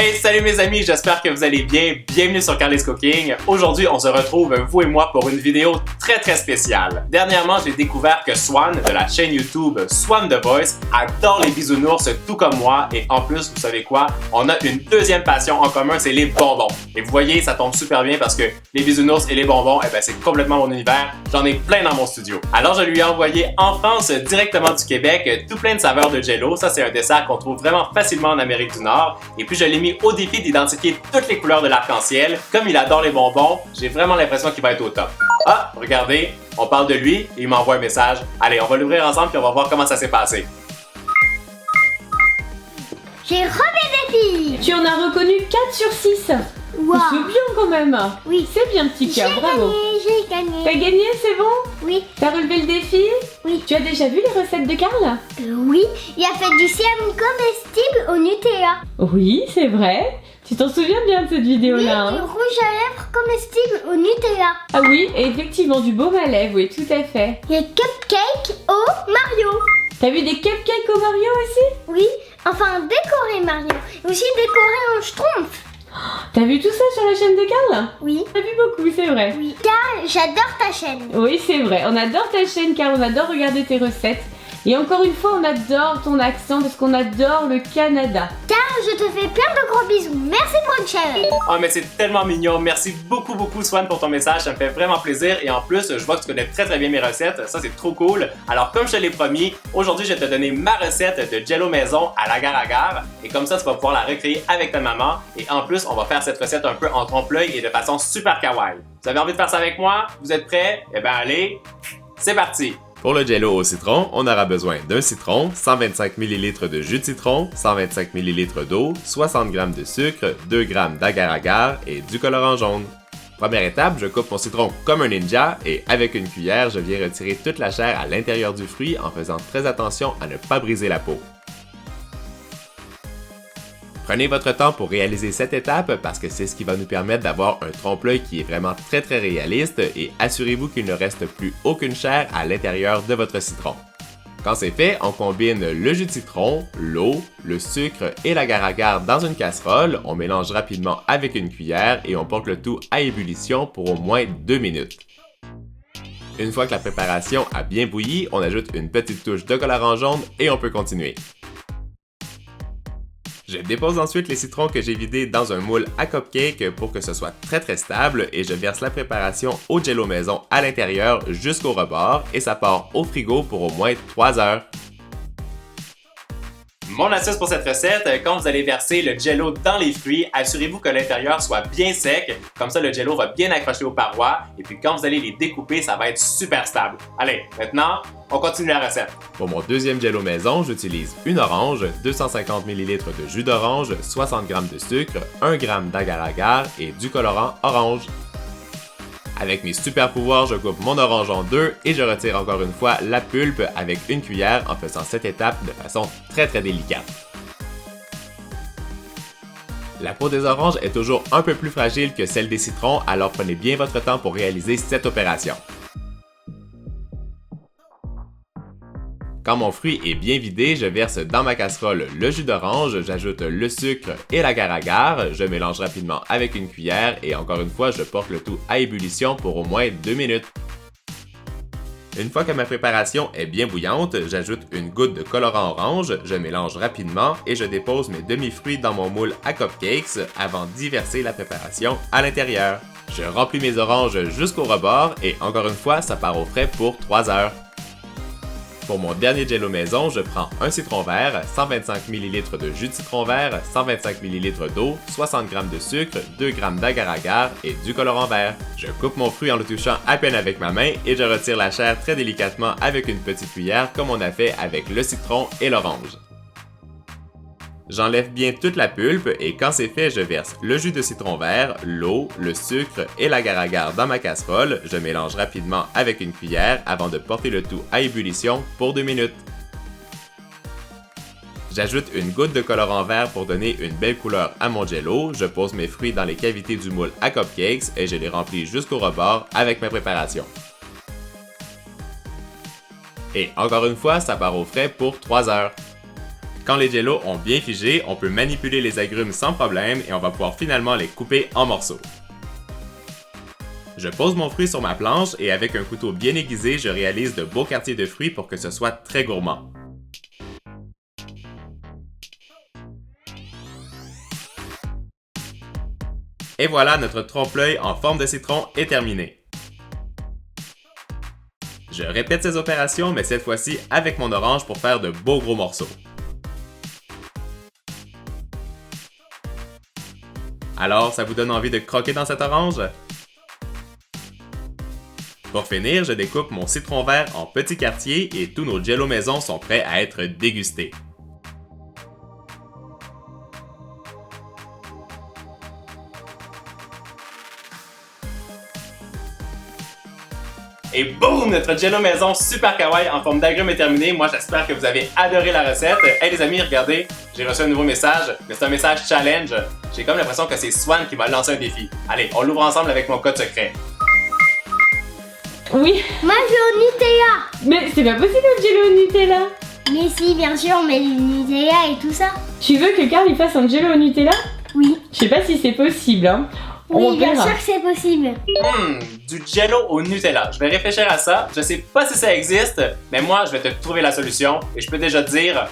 Hey, salut mes amis, j'espère que vous allez bien. Bienvenue sur Carly's Cooking. Aujourd'hui, on se retrouve, vous et moi, pour une vidéo très spéciale. Dernièrement, j'ai découvert que Swan, de la chaîne YouTube Swan The Voice, adore les bisounours tout comme moi. Et en plus, vous savez quoi? On a une deuxième passion en commun, c'est les bonbons. Et vous voyez, ça tombe super bien parce que les bisounours et les bonbons, c'est complètement mon univers. J'en ai plein dans mon studio. Alors, je lui ai envoyé en France, directement du Québec, tout plein de saveurs de Jello. Ça, c'est un dessert qu'on trouve vraiment facilement en Amérique du Nord. Et puis, je l'ai mis au défi d'identifier toutes les couleurs de l'arc-en-ciel. Comme il adore les bonbons, j'ai vraiment l'impression qu'il va être au top. Ah, regardez, on parle de lui et il m'envoie un message. Allez, on va l'ouvrir ensemble puis on va voir comment ça s'est passé. J'ai relevé des filles. Tu en as reconnu 4 sur 6. Wow. C'est bien quand même. Oui. C'est bien, petit cœur, bravo. J'ai gagné. T'as gagné, c'est bon? Oui. T'as relevé le défi? Oui. Tu as déjà vu les recettes de Karl? Oui, il a fait du siam comestible au Nutella. Oui, c'est vrai. Tu t'en souviens bien de cette vidéo-là, Oui, du hein? rouge à lèvres comestible au Nutella. Ah oui, et effectivement, du baume à lèvres, oui, tout à fait. Il y a cupcake au Mario. T'as vu des cupcakes au Mario aussi? Oui, enfin décoré Mario. Et aussi décoré en schtroumpf. T'as vu tout ça sur la chaîne de Karl? Oui. T'as vu beaucoup, c'est vrai. Oui. Car j'adore ta chaîne. Oui, c'est vrai. On adore ta chaîne, Karl, on adore regarder tes recettes. Et encore une fois, on adore ton accent parce qu'on adore le Canada. Car je te fais plein de gros bisous. Merci pour le challenge. Oh, mais c'est tellement mignon. Merci beaucoup Swan pour ton message. Ça me fait vraiment plaisir. Et en plus, je vois que tu connais très bien mes recettes. Ça, c'est trop cool. Alors, comme je te l'ai promis, aujourd'hui, je vais te donner ma recette de Jello maison à l'agar-agar. Et comme ça, tu vas pouvoir la recréer avec ta maman. Et en plus, on va faire cette recette un peu en trompe-l'œil et de façon super kawaii. Vous avez envie de faire ça avec moi? Vous êtes prêts? Eh bien, allez, c'est parti! Pour le Jello au citron, on aura besoin d'un citron, 125 ml de jus de citron, 125 ml d'eau, 60 g de sucre, 2 g d'agar-agar et du colorant jaune. Première étape, je coupe mon citron comme un ninja et avec une cuillère, je viens retirer toute la chair à l'intérieur du fruit en faisant très attention à ne pas briser la peau. Prenez votre temps pour réaliser cette étape parce que c'est ce qui va nous permettre d'avoir un trompe-l'œil qui est vraiment très réaliste et assurez-vous qu'il ne reste plus aucune chair à l'intérieur de votre citron. Quand c'est fait, on combine le jus de citron, l'eau, le sucre et l'agar-agar dans une casserole, on mélange rapidement avec une cuillère et on porte le tout à ébullition pour au moins 2 minutes. Une fois que la préparation a bien bouilli, on ajoute une petite touche de colorant jaune et on peut continuer. Je dépose ensuite les citrons que j'ai vidés dans un moule à cupcake pour que ce soit très stable et je verse la préparation au Jello maison à l'intérieur jusqu'au rebord et ça part au frigo pour au moins 3 heures. Mon astuce pour cette recette, quand vous allez verser le Jello dans les fruits, assurez-vous que l'intérieur soit bien sec, comme ça le Jello va bien accrocher aux parois, et puis quand vous allez les découper, ça va être super stable. Allez, maintenant, on continue la recette. Pour mon deuxième Jello maison, j'utilise une orange, 250 ml de jus d'orange, 60 g de sucre, 1 g d'agar-agar et du colorant orange. Avec mes super pouvoirs, je coupe mon orange en deux et je retire encore une fois la pulpe avec une cuillère en faisant cette étape de façon très délicate. La peau des oranges est toujours un peu plus fragile que celle des citrons, alors prenez bien votre temps pour réaliser cette opération. Quand mon fruit est bien vidé, je verse dans ma casserole le jus d'orange, j'ajoute le sucre et l'agar-agar, je mélange rapidement avec une cuillère et encore une fois, je porte le tout à ébullition pour au moins 2 minutes. Une fois que ma préparation est bien bouillante, j'ajoute une goutte de colorant orange, je mélange rapidement et je dépose mes demi-fruits dans mon moule à cupcakes avant d'y verser la préparation à l'intérieur. Je remplis mes oranges jusqu'au rebord et encore une fois, ça part au frais pour 3 heures. Pour mon dernier Jello maison, je prends un citron vert, 125 ml de jus de citron vert, 125 ml d'eau, 60 g de sucre, 2 g d'agar-agar et du colorant vert. Je coupe mon fruit en le touchant à peine avec ma main et je retire la chair très délicatement avec une petite cuillère comme on a fait avec le citron et l'orange. J'enlève bien toute la pulpe et quand c'est fait, je verse le jus de citron vert, l'eau, le sucre et l'agar-agar dans ma casserole. Je mélange rapidement avec une cuillère avant de porter le tout à ébullition pour 2 minutes. J'ajoute une goutte de colorant vert pour donner une belle couleur à mon Jello. Je pose mes fruits dans les cavités du moule à cupcakes et je les remplis jusqu'au rebord avec ma préparation. Et encore une fois, ça part au frais pour 3 heures. Quand les jellos ont bien figé, on peut manipuler les agrumes sans problème et on va pouvoir finalement les couper en morceaux. Je pose mon fruit sur ma planche et avec un couteau bien aiguisé, je réalise de beaux quartiers de fruits pour que ce soit très gourmand. Et voilà, notre trompe-l'œil en forme de citron est terminé. Je répète ces opérations, mais cette fois-ci avec mon orange pour faire de beaux gros morceaux. Alors, ça vous donne envie de croquer dans cette orange? Pour finir, je découpe mon citron vert en petits quartiers et tous nos jello maison sont prêts à être dégustés. Et boum! Notre jello maison super kawaii en forme d'agrumes est terminé. Moi, j'espère que vous avez adoré la recette. Hey les amis, regardez, j'ai reçu un nouveau message, mais c'est un message challenge. J'ai comme l'impression que c'est Swan qui m'a lancé un défi. Allez, on l'ouvre ensemble avec mon code secret. Oui, Moi, je veux au Nutella. mais c'est pas possible le jello au Nutella. Mais si, bien sûr, mais le Nutella et tout ça. Tu veux que Carl il fasse un jello au Nutella? Oui. Je sais pas si c'est possible, hein. On Oui, bien verra. sûr que c'est possible. Du jello au Nutella. Je vais réfléchir à ça. Je sais pas si ça existe, mais moi, je vais te trouver la solution et je peux déjà te dire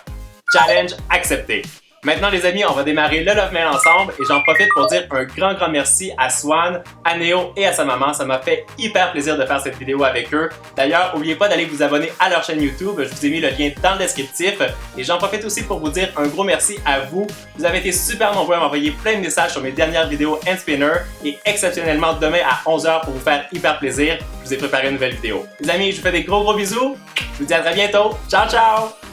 challenge accepté. Maintenant, les amis, on va démarrer le Love Mail ensemble et j'en profite pour dire un grand merci à Swan, à Néo et à sa maman. Ça m'a fait hyper plaisir de faire cette vidéo avec eux. D'ailleurs, n'oubliez pas d'aller vous abonner à leur chaîne YouTube. Je vous ai mis le lien dans le descriptif. Et j'en profite aussi pour vous dire un gros merci à vous. Vous avez été super nombreux à m'envoyer plein de messages sur mes dernières vidéos Hand Spinner. Et exceptionnellement, demain à 11h pour vous faire hyper plaisir, je vous ai préparé une nouvelle vidéo. Les amis, je vous fais des gros bisous. Je vous dis à très bientôt. Ciao, ciao!